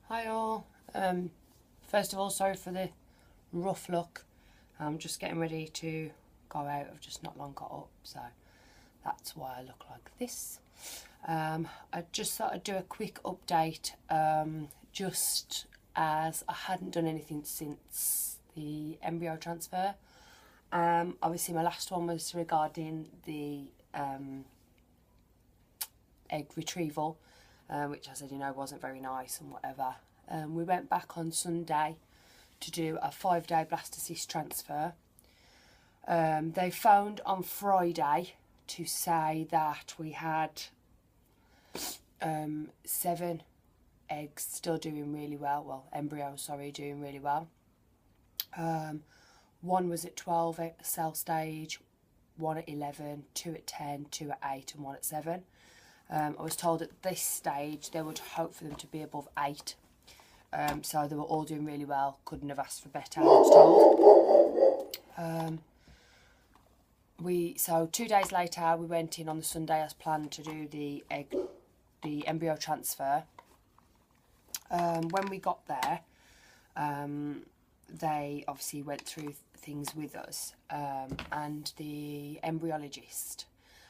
Hi all. First of all, sorry for the rough look. I'm just getting ready to go out. I've just not long got up, so that's why I look like this. I just thought I'd do a quick update, just as I hadn't done anything since the embryo transfer. Obviously my last one was regarding the egg retrieval, which I said, wasn't very nice and whatever. We went back on Sunday to do a 5-day blastocyst transfer. They phoned on Friday to say that we had 7 eggs still doing really well, embryos, sorry, doing really well. One was at 12 cell stage, 1 at 11, 2 at 10, 2 at 8 and 1 at 7. I was told at this stage they would hope for them to be above 8. So they were all doing really well, couldn't have asked for better, I was told. So 2 days later we went in on the Sunday as planned to do the embryo transfer. When we got there, they obviously went through things with us, and the embryologist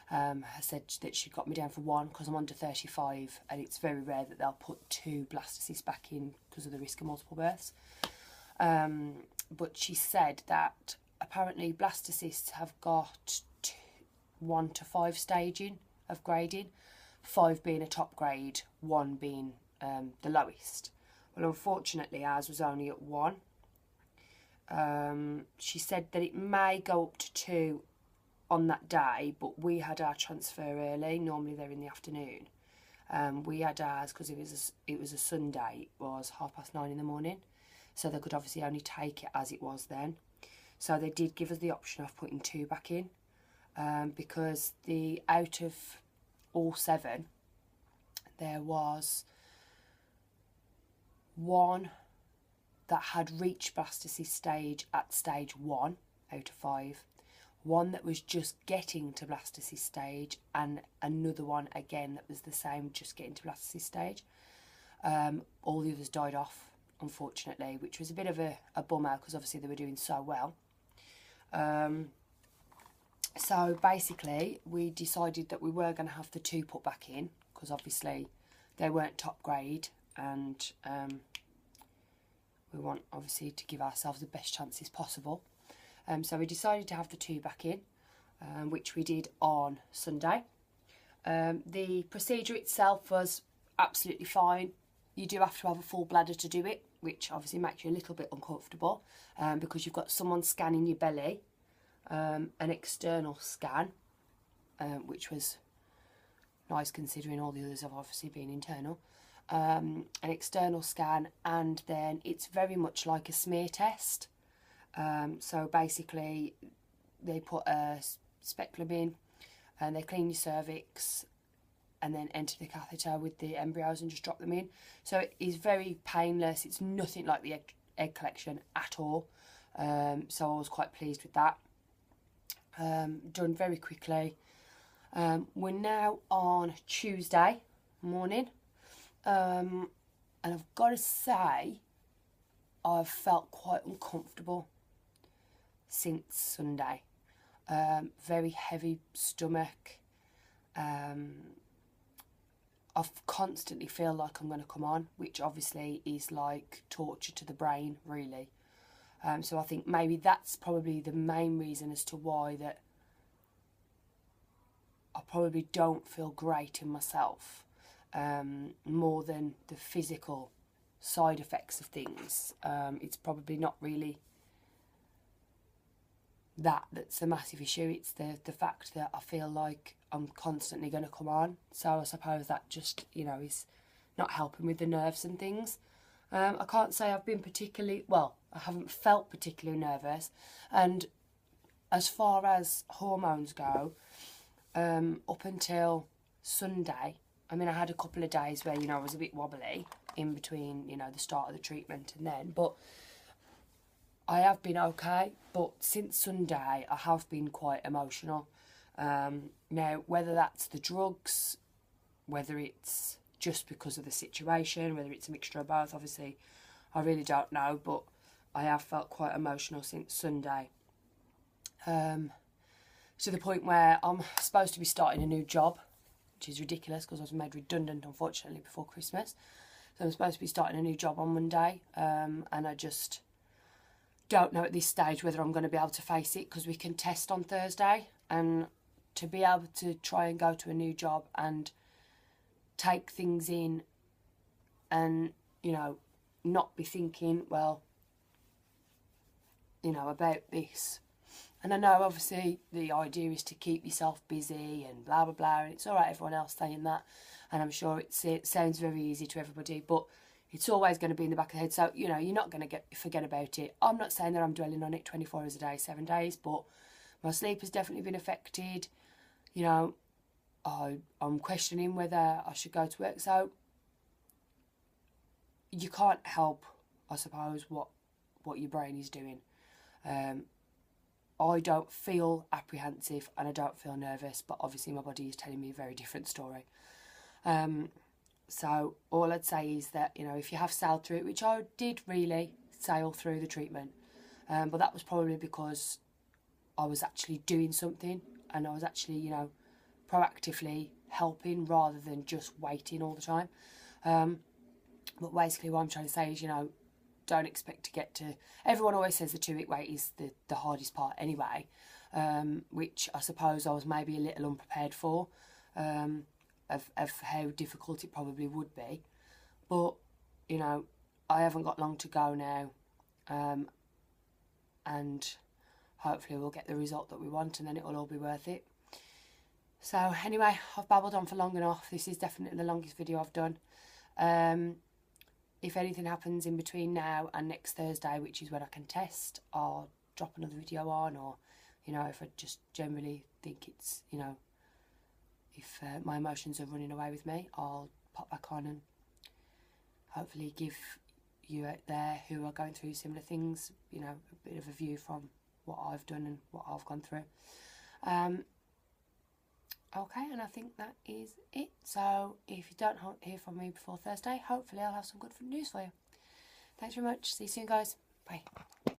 has said that she got me down for 1 because I'm under 35 and it's very rare that they'll put 2 blastocysts back in because of the risk of multiple births. But she said that apparently blastocysts have got 1 to 5 staging of grading, 5 being a top grade, 1 being the lowest. Well, unfortunately ours was only at 1. She said that it may go up to 2 on that day, but we had our transfer early. Normally they're in the afternoon. We had ours because it was a Sunday. It was 9:30 in the morning, so they could obviously only take it as it was then. So they did give us the option of putting 2 back in, because out of all 7, there was 1 that had reached blastocyst stage at stage 1 out of 5. 1 that was just getting to blastocyst stage, and another one again that was the same, just getting to blastocyst stage. All the others died off, unfortunately, which was a bit of a bummer because obviously they were doing so well. So basically we decided that we were going to have the 2 put back in because obviously they weren't top grade, and we want obviously to give ourselves the best chances possible. So we decided to have the 2 back in, which we did on Sunday. The procedure itself was absolutely fine. You do have to have a full bladder to do it, which obviously makes you a little bit uncomfortable, because you've got someone scanning your belly, an external scan, which was nice considering all the others have obviously been internal. An external scan, and then it's very much like a smear test. So basically they put a speculum in and they clean your cervix and then enter the catheter with the embryos and just drop them in. So it is very painless. It's nothing like the egg collection at all. So I was quite pleased with that. Done very quickly. We're now on Tuesday morning, and I've got to say I've felt quite uncomfortable since Sunday. Very heavy stomach. I constantly feel like I'm going to come on, which obviously is like torture to the brain, really. So I think maybe that's probably the main reason as to why that I probably don't feel great in myself, more than the physical side effects of things. It's probably not really that's a massive issue. It's the fact that I feel like I'm constantly going to come on. So I suppose that just, is not helping with the nerves and things. I can't say I've been I haven't felt particularly nervous. And as far as hormones go, up until Sunday, I had a couple of days where, I was a bit wobbly in between, the start of the treatment and then. But I have been okay. But since Sunday, I have been quite emotional. Now, whether that's the drugs, whether it's just because of the situation, whether it's a mixture of both, obviously, I really don't know, but I have felt quite emotional since Sunday. To the point where I'm supposed to be starting a new job, which is ridiculous because I was made redundant, unfortunately, before Christmas. So I'm supposed to be starting a new job on Monday, and I just don't know at this stage whether I'm going to be able to face it, because we can test on Thursday, and to be able to try and go to a new job and take things in and, you know, not be thinking, well, you know, about this. And I know, obviously, the idea is to keep yourself busy and blah, blah, blah, and it's all right, everyone else saying that, and I'm sure it sounds very easy to everybody, but it's always going to be in the back of the head, so, you know, you're not going to forget about it. I'm not saying that I'm dwelling on it 24 hours a day, 7 days, but my sleep has definitely been affected. You know, I'm questioning whether I should go to work, so you can't help, I suppose, what your brain is doing. I don't feel apprehensive and I don't feel nervous, but obviously my body is telling me a very different story. So all I'd say is that, you know, if you have sailed through it, which I did really sail through the treatment, but that was probably because I was actually doing something and I was actually, you know, proactively helping rather than just waiting all the time. But basically what I'm trying to say is, you know, don't expect to get to... Everyone always says the 2-week wait is the hardest part anyway, which I suppose I was maybe a little unprepared for, of how difficult it probably would be. But, you know, I haven't got long to go now, and hopefully we'll get the result that we want and then it will all be worth it. So anyway, I've babbled on for long enough. This is definitely the longest video I've done. If anything happens in between now and next Thursday, which is when I can test, I'll drop another video on, or, you know, if I just generally think it's, you know, if my emotions are running away with me, I'll pop back on and hopefully give you out there who are going through similar things, you know, a bit of a view from what I've done and what I've gone through. Okay, and I think that is it. So if you don't hear from me before Thursday, hopefully I'll have some good news for you. Thanks very much. See you soon, guys. Bye.